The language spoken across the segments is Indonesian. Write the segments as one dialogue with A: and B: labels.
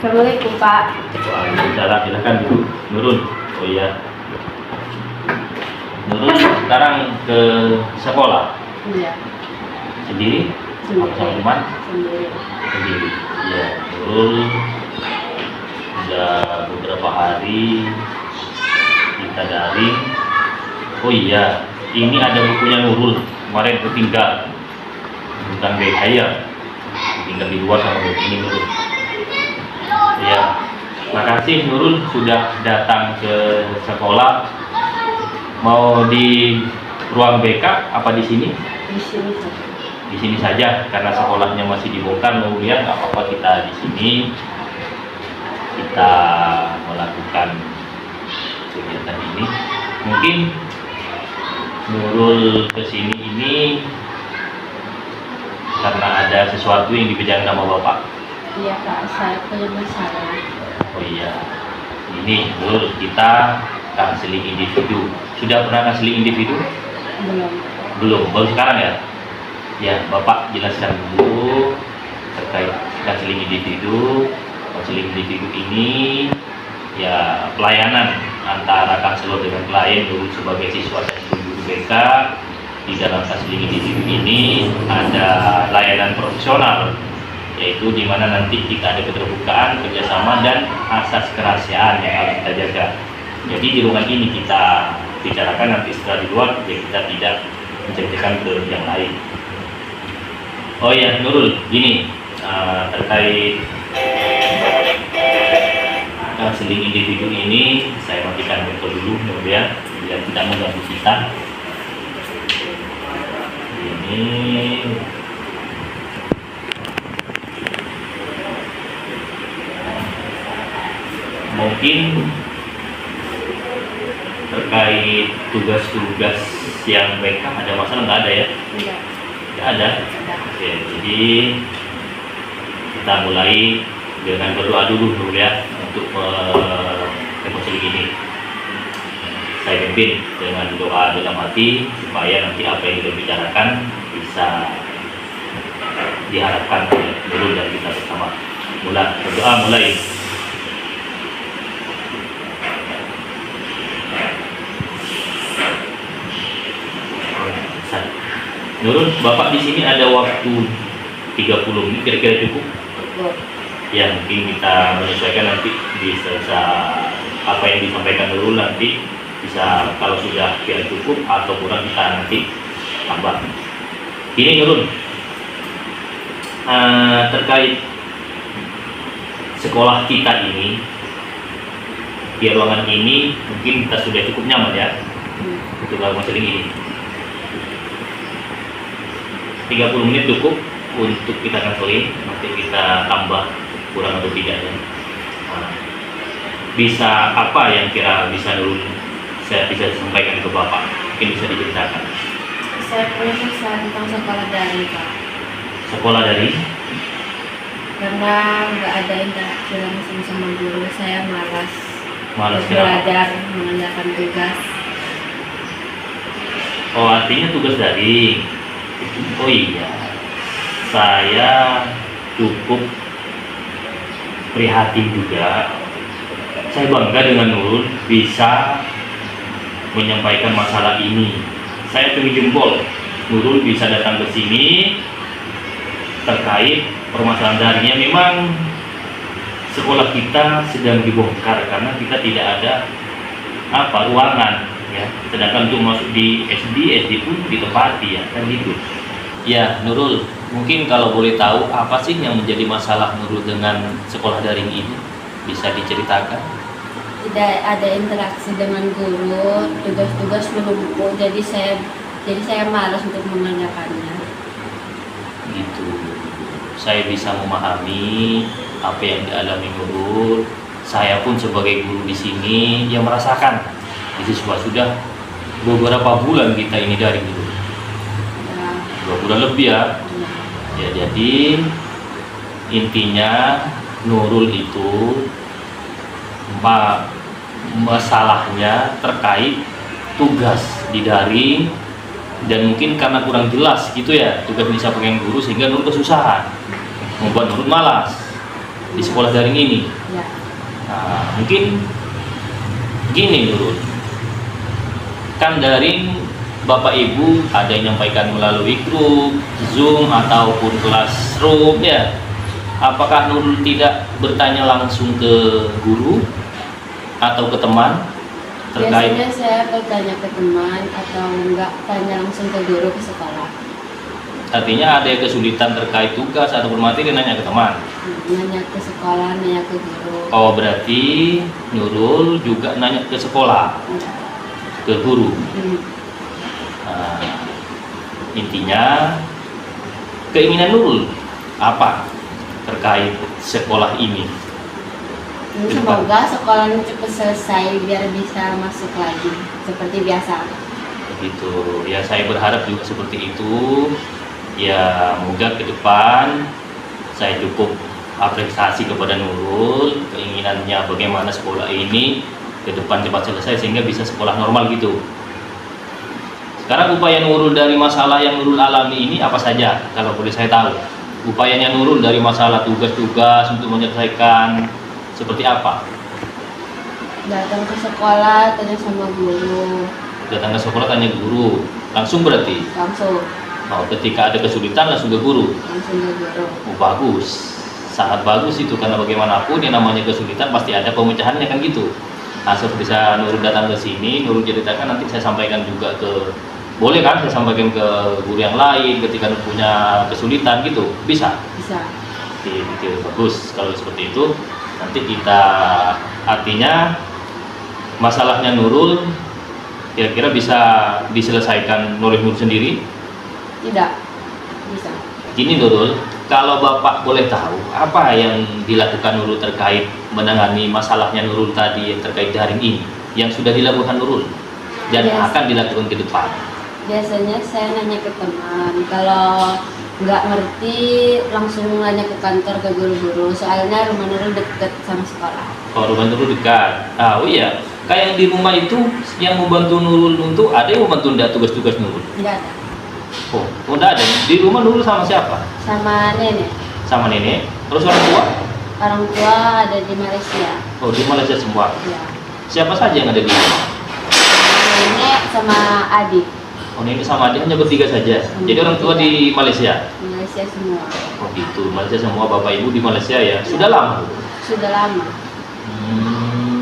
A: Assalamualaikum Pak.
B: Waalaikumsalam, silakan duduk. Nurul. Oh iya. Nurul sekarang ke sekolah
A: Iya.
B: sendiri? Apa sama teman?
A: Sendiri.
B: Sendiri. Iya. Nurul udah beberapa hari kita daring. Oh iya, ini ada bukunya Nurul. Kemarin ketinggal. Bukan BK ya. Tinggal di luar sama buku ini Nurul. Ya, makasih Nurul sudah datang ke sekolah. Mau di ruang BK apa di sini?
A: Di sini saja.
B: Di sini saja karena sekolahnya masih dibongkar. Nurul ya, nggak apa-apa kita di sini. Kita melakukan kegiatan ini. Mungkin Nurul kesini ini karena ada sesuatu yang dibicarakan sama Bapak.
A: Iya Pak, saya punya masalah.
B: Oh iya, ini Nurul kita konseling individu. Sudah pernah konseling individu?
A: Belum.
B: Belum, baru sekarang ya? Ya, Bapak jelaskan dulu terkait konseling individu. Konseling individu ini ya pelayanan antara konselor dengan klien dulu sebagai siswa dan guru BK. Di dalam konseling individu ini ada layanan profesional, yaitu di mana nanti kita ada keterbukaan, kerjasama, dan asas kerahasiaan yang harus kita jaga. Jadi di ruangan ini kita bicarakan, nanti setelah di luar ya kita tidak menceritakan ke yang lain. Oh ya Nurul, gini terkait konseling individu ini saya matikan mikrofon dulu Nurul ya, biar tidak mengganggu kita. Ini mungkin terkait tugas-tugas yang BK ada masalah nggak ada ya?
A: Enggak.
B: Nggak ada. Oke, jadi kita mulai dengan berdoa dulu ya untuk konseling ini. Saya pimpin dengan doa dalam hati supaya nanti apa yang kita bicarakan bisa diharapkan oleh Nurul dan kita bersama. Berdoa mulai. Nurul, Bapak di sini ada waktu 30 menit, kira-kira cukup?
A: Cukup.
B: Ya, mungkin kita menyesuaikan nanti bisa apa yang disampaikan Nurul nanti bisa kalau sudah kira cukup atau kurang kita nanti tambah. Ini Nurul, terkait sekolah kita ini di ruangan ini mungkin kita sudah cukup nyaman ya untuk konseling ini. 30 menit cukup untuk kita konseling, nanti kita tambah kurang atau tidak ya. Bisa apa yang kira bisa Nurul saya bisa sampaikan ke Bapak, mungkin bisa diceritakan.
A: Saya punya masalah tentang sekolah daring Pak.
B: Sekolah dari
A: Karena nggak ada interaksi langsung sama guru, saya malas
B: malas kenapa?
A: belajar mengerjakan tugas.
B: Oh artinya tugas dari. Oh iya, saya cukup prihatin juga. Saya bangga dengan Nurul bisa menyampaikan masalah ini. Saya acungi jempol Nurul bisa datang ke sini terkait permasalahan daringnya. Memang sekolah kita sedang dibongkar karena kita tidak ada ruangan ya. Sedangkan untuk masuk di SD pun ditempati ya kan gitu. Ya Nurul, mungkin kalau boleh tahu apa sih yang menjadi masalah Nurul dengan sekolah daring ini, bisa diceritakan?
A: Tidak ada interaksi dengan guru, tugas-tugas menumpuk, jadi saya malas untuk mengerjakannya.
B: Gitu. Saya bisa memahami apa yang dialami Nurul. Saya pun sebagai guru di sini yang merasakan. Itu sudah beberapa bulan kita ini daring dulu. 2 bulan lebih ya. Ya jadi intinya Nurul itu masalahnya terkait tugas di daring dan mungkin karena kurang jelas gitu ya tugas disampaikan guru sehingga Nurul kesusahan, membuat Nurul malas. di sekolah daring ini.
A: Ya.
B: Nah, mungkin gini Nurul, kan daring Bapak Ibu ada yang menyampaikan melalui grup, Zoom ataupun classroom ya. Apakah Nurul tidak bertanya langsung ke guru atau ke teman terkait?
A: Biasanya saya bertanya ke teman atau enggak tanya langsung ke guru ke sekolah.
B: Artinya ada yang kesulitan terkait tugas ataupun materi nanya ke teman.
A: Nanya ke sekolah, nanya ke guru.
B: Oh berarti Nurul juga nanya ke sekolah,
A: Ya.
B: ke guru.
A: Hmm.
B: Nah, intinya keinginan Nurul apa terkait sekolah ini?
A: Semoga sekolahnya cepat selesai biar bisa masuk lagi seperti biasa.
B: Begitu ya, saya berharap juga seperti itu ya. Moga ke depan saya cukup apresiasi kepada Nurul, keinginannya bagaimana sekolah ini ke depan cepat selesai sehingga bisa sekolah normal gitu. Sekarang upaya Nurul dari masalah yang Nurul alami ini apa saja kalau boleh saya tahu? Upayanya Nurul dari masalah tugas-tugas untuk menyelesaikan seperti apa?
A: Datang ke sekolah, tanya sama guru,
B: Datang ke sekolah tanya guru, langsung berarti?
A: langsung
B: Ketika ada kesulitan langsung ke guru.
A: ke guru.
B: Oh, bagus, sangat bagus itu, karena bagaimanapun yang namanya kesulitan pasti ada pemecahannya kan gitu. Nah, seperti saya Nurul datang ke sini, Nurul ceritakan, nanti saya sampaikan juga boleh kan saya sampaikan ke guru yang lain ketika Nurul punya kesulitan gitu, bisa?
A: Bisa.
B: Gitu, bagus kalau seperti itu. Nanti kita, artinya masalahnya Nurul kira-kira bisa diselesaikan oleh Nurul sendiri?
A: Tidak. Bisa.
B: Gini Nurul, kalau Bapak boleh tahu apa yang dilakukan Nurul terkait menangani masalahnya Nurul tadi yang terkait daring ini, yang sudah dilakukan Nurul dan
A: Yes.
B: akan dilakukan ke depan?
A: Biasanya saya nanya ke teman, kalau nggak ngerti langsung nanya ke kantor ke guru-guru, soalnya rumah Nurul deket sama sekolah.
B: Oh, rumah Nurul dekat. Oh iya, kayak yang di rumah itu yang membantu Nurul untuk, ada yang membantu enggak tugas-tugas Nurul?
A: Tidak ada.
B: Oh, enggak ada. Di rumah Nurul sama siapa?
A: Sama nenek.
B: Sama nenek. Terus orang tua?
A: Orang tua ada di Malaysia.
B: Oh, di Malaysia semua.
A: Ya.
B: Siapa saja yang ada di rumah?
A: Nenek sama adik.
B: Oh, nenek sama adik hanya bertiga saja. Jadi orang tua di Malaysia.
A: Di Malaysia semua.
B: Oh gitu, Malaysia semua, bapak ibu di Malaysia ya. Sudah lama?
A: Sudah lama.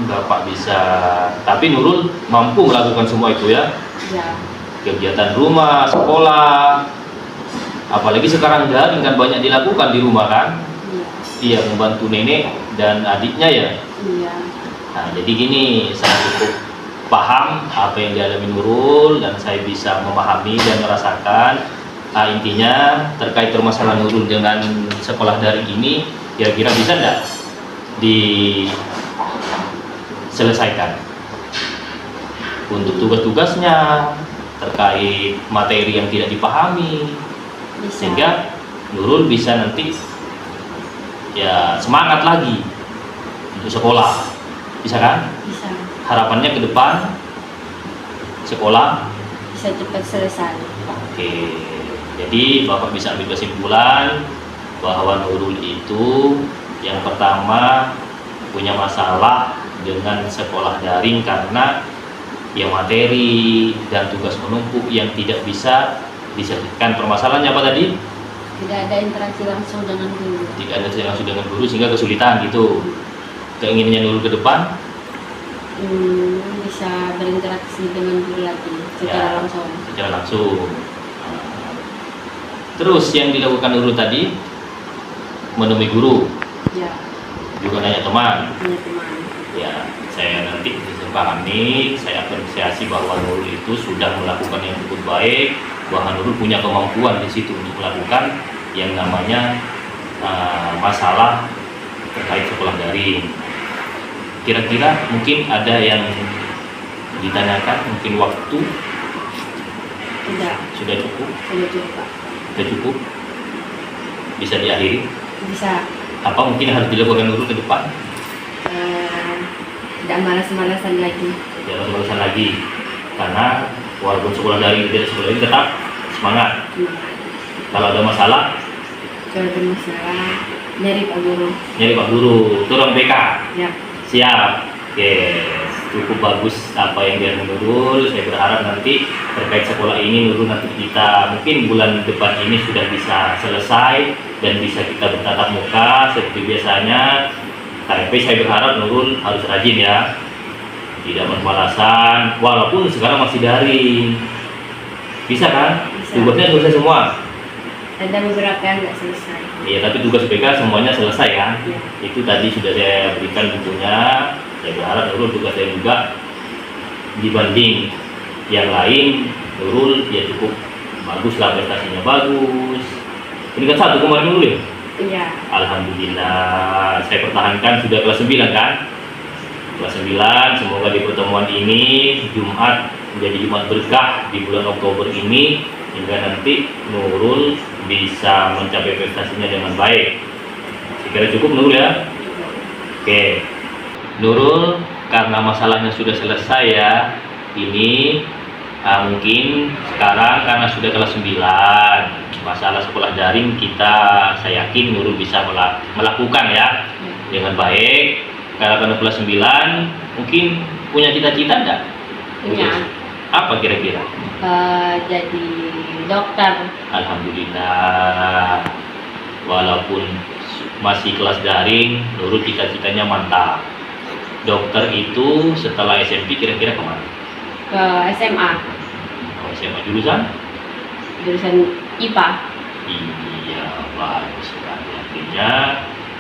B: Bapak bisa, tapi Nurul mampu melakukan semua itu ya.
A: Ya.
B: Kegiatan rumah, sekolah, apalagi sekarang daring kan banyak dilakukan di rumah kan.
A: Iya.
B: Iya, membantu nenek dan adiknya ya.
A: Iya.
B: Nah, jadi gini, saya cukup paham apa yang dialami Nurul dan saya bisa memahami dan merasakan. Intinya terkait permasalahan Nurul dengan sekolah daring ini, kira-kira bisa enggak diselesaikan untuk tugas-tugasnya terkait materi yang tidak dipahami,
A: Bisa.
B: sehingga Nurul bisa nanti ya semangat lagi untuk sekolah, bisa kan?
A: Bisa.
B: Harapannya ke depan sekolah.
A: Bisa cepat selesai.
B: Oke, jadi Bapak bisa ambil kesimpulan bahwa Nurul itu yang pertama punya masalah dengan sekolah daring karena ya materi dan tugas menumpuk yang tidak bisa diselesaikan. Permasalahannya apa tadi?
A: Tidak ada interaksi langsung dengan guru.
B: Tidak ada interaksi langsung dengan guru sehingga kesulitan gitu. Keinginannya Nurul ke depan
A: Bisa berinteraksi dengan guru lagi secara langsung.
B: secara langsung. Terus yang dilakukan Nurul tadi menemui guru,
A: Ya.
B: juga nanya teman.
A: Punya teman.
B: Ya, saya nanti pahami, saya apresiasi bahwa Nurul itu sudah melakukan yang cukup baik, bahwa Nurul punya kemampuan di situ untuk melakukan yang namanya masalah terkait sekolah daring. Kira-kira mungkin ada yang ditanyakan, mungkin waktu
A: Tidak.
B: sudah cukup,
A: Sudah cukup.
B: sudah cukup, bisa diakhiri.
A: Bisa.
B: Apa mungkin harus dilakukan Nurul ke depan?
A: Tidak malas-malasan lagi.
B: Jangan terusan lagi, karena walaupun sekolah daring tidak sekolah daring tetap semangat. Kalau ada masalah
A: Kalau ada masalah Nyari Pak Guru.
B: Nyari Pak Guru, turun BK.
A: Ya.
B: Siap. Oke, cukup bagus apa yang dia Nurul. Saya berharap nanti terkait sekolah ini Nurul nanti kita mungkin bulan depan ini sudah bisa selesai dan bisa kita bertatap muka seperti biasanya. Tapi saya berharap Nurul harus rajin ya, tidak bermalasan. Walaupun sekarang masih daring, bisa kan?
A: Bisa.
B: Tugasnya selesai semua.
A: Ada beberapa yang nggak selesai.
B: Iya, tapi tugas BK semuanya selesai kan?
A: Ya.
B: Itu tadi sudah saya berikan bukunya. Saya berharap Nurul tugas saya juga dibanding yang lain, Nurul ya cukup bagus lah, prestasinya bagus. Ini kan satu kemarin Nurul ya?
A: Iya.
B: Alhamdulillah, saya pertahankan sudah kelas 9 kan? Kelas 9, semoga di pertemuan ini Jumat menjadi Jumat berkah di bulan Oktober ini, hingga nanti Nurul bisa mencapai prestasinya dengan baik. Saya kira cukup Nurul ya. Oke, Nurul, karena masalahnya sudah selesai ya, ini mungkin sekarang karena sudah kelas 9, masalah sekolah daring saya yakin Nurul bisa melakukan ya dengan baik. Karena kelas 9, mungkin punya cita-cita enggak?
A: Punya.
B: Apa kira-kira?
A: Jadi dokter.
B: Alhamdulillah, walaupun masih kelas daring, Nurul cita-citanya mantap. Dokter itu setelah SMP kira-kira kemana?
A: Ke SMA.
B: Oh, SMA jurusan?
A: Jurusan IPA.
B: Iya, bagus sekali. Artinya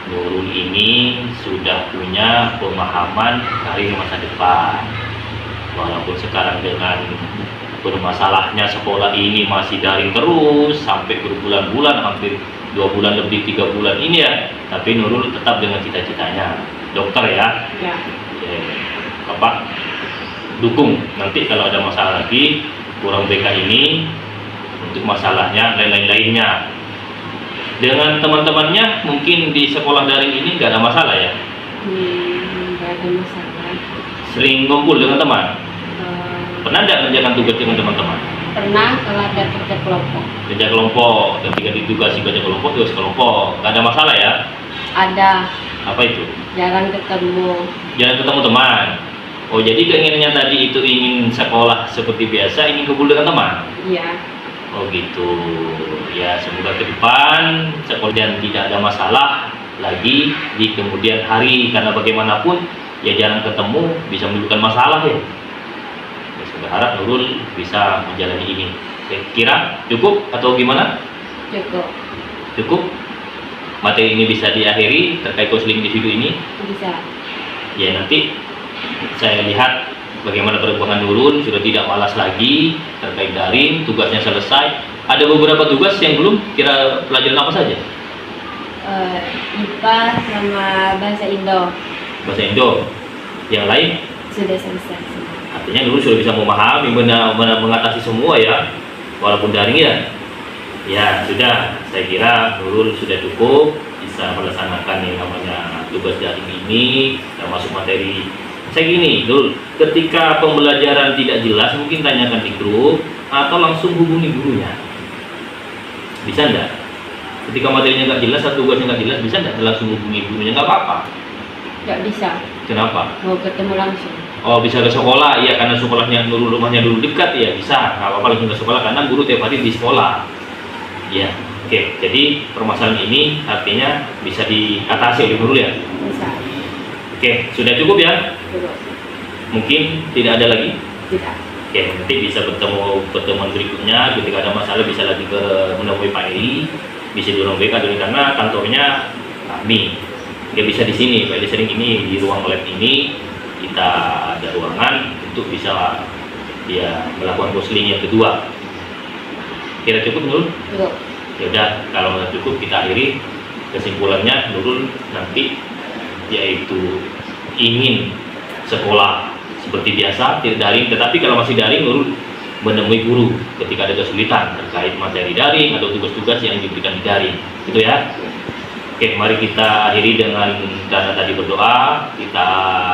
B: Nurul ini sudah punya pemahaman karir masa depan. Walaupun sekarang dengan bermasalahnya sekolah ini masih daring terus sampai berbulan-bulan, hampir 2 bulan lebih 3 bulan ini ya, tapi Nurul tetap dengan cita-citanya dokter ya.
A: Ya.
B: Oke, Bapak dukung nanti kalau ada masalah lagi kurang BK ini untuk masalahnya dan lain-lainnya. Dengan teman-temannya mungkin di sekolah daring ini nggak ada masalah ya?
A: Nggak ada masalah.
B: Sering ngumpul dengan teman?
A: Eh,
B: Pernah nggak mengerjakan tugas dengan teman-teman?
A: Pernah kalau ada kerja kelompok.
B: Kerja kelompok, ketika ditugasi kerja kelompok, tugas kelompok, nggak ada masalah ya?
A: Ada.
B: Apa itu?
A: Jarang ketemu.
B: Jangan ketemu teman. Oh, jadi keinginannya tadi itu ingin sekolah seperti biasa, ingin kumpul dengan teman?
A: Iya.
B: Oh gitu. Ya, semoga ke depan sekolah dan tidak ada masalah lagi di kemudian hari, karena bagaimanapun ya jarang ketemu bisa menimbulkan masalah ya. Saya berharap Nurul bisa menjalani ini. Saya kira cukup atau gimana?
A: Cukup.
B: Cukup. Materi ini bisa diakhiri terkait konseling individu ini.
A: Bisa.
B: Ya, nanti saya lihat bagaimana perkembangan Nurul, sudah tidak malas lagi terkait daring, tugasnya selesai. Ada beberapa tugas yang belum, kira pelajaran apa saja?
A: IPA sama bahasa Indo
B: Bahasa Indo. Yang lain?
A: sudah selesai.
B: Artinya Nurul sudah bisa memahami, benar-benar mengatasi semua ya, walaupun daring ya. Ya sudah, saya kira Nurul sudah cukup bisa melaksanakan yang namanya tugas daring ini, termasuk materi. Saya gini, Nurul, ketika pembelajaran tidak jelas mungkin tanyakan di grup atau langsung hubungi gurunya. Bisa enggak? Ketika materinya nggak jelas atau tugasnya nggak jelas, bisa enggak langsung hubungi gurunya? Nggak apa-apa.
A: Nggak bisa.
B: Kenapa?
A: Mau ketemu langsung.
B: Oh, bisa ke sekolah, iya, karena sekolahnya Nurul, rumahnya dulu dekat ya, bisa. Nggak apa-apa langsung ke sekolah karena guru tiap hari di sekolah. Ya, oke. Jadi permasalahan ini artinya bisa diatasi oleh Nurul ya.
A: Bisa.
B: Oke, sudah cukup ya?
A: Cukup.
B: Mungkin tidak ada lagi?
A: Tidak.
B: Oke, nanti bisa bertemu pertemuan berikutnya. Ketika ada masalah bisa lagi menemui Pak Eri, bisa dorong BK dulu karena kantornya kami. Dia bisa di sini, Pak Eri sering ini di ruang lab ini kita ada ruangan untuk bisa dia melakukan konseling yang kedua. Kira cukup Nurul?
A: Cukup.
B: Ya udah, kalau nggak cukup kita akhiri. Kesimpulannya Nurul nanti yaitu ingin sekolah seperti biasa, tidak daring, tetapi kalau masih daring Nurul menemui guru ketika ada kesulitan terkait materi daring atau tugas-tugas yang diberikan di daring, gitu ya. Oke, mari kita akhiri dengan karena tadi berdoa, kita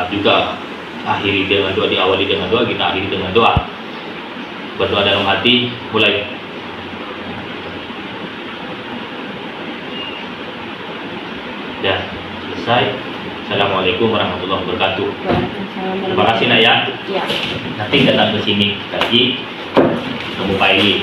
B: juga akhiri dengan doa, diawali dengan doa, kita akhiri dengan doa. Berdoa dalam hati, mulai. Sudah selesai. Assalamualaikum warahmatullahi wabarakatuh.
A: Waalaikumsalam.
B: Terima kasih nak ya.
A: Ya.
B: Nanti datang ke sini lagi ketemu Pak Eli.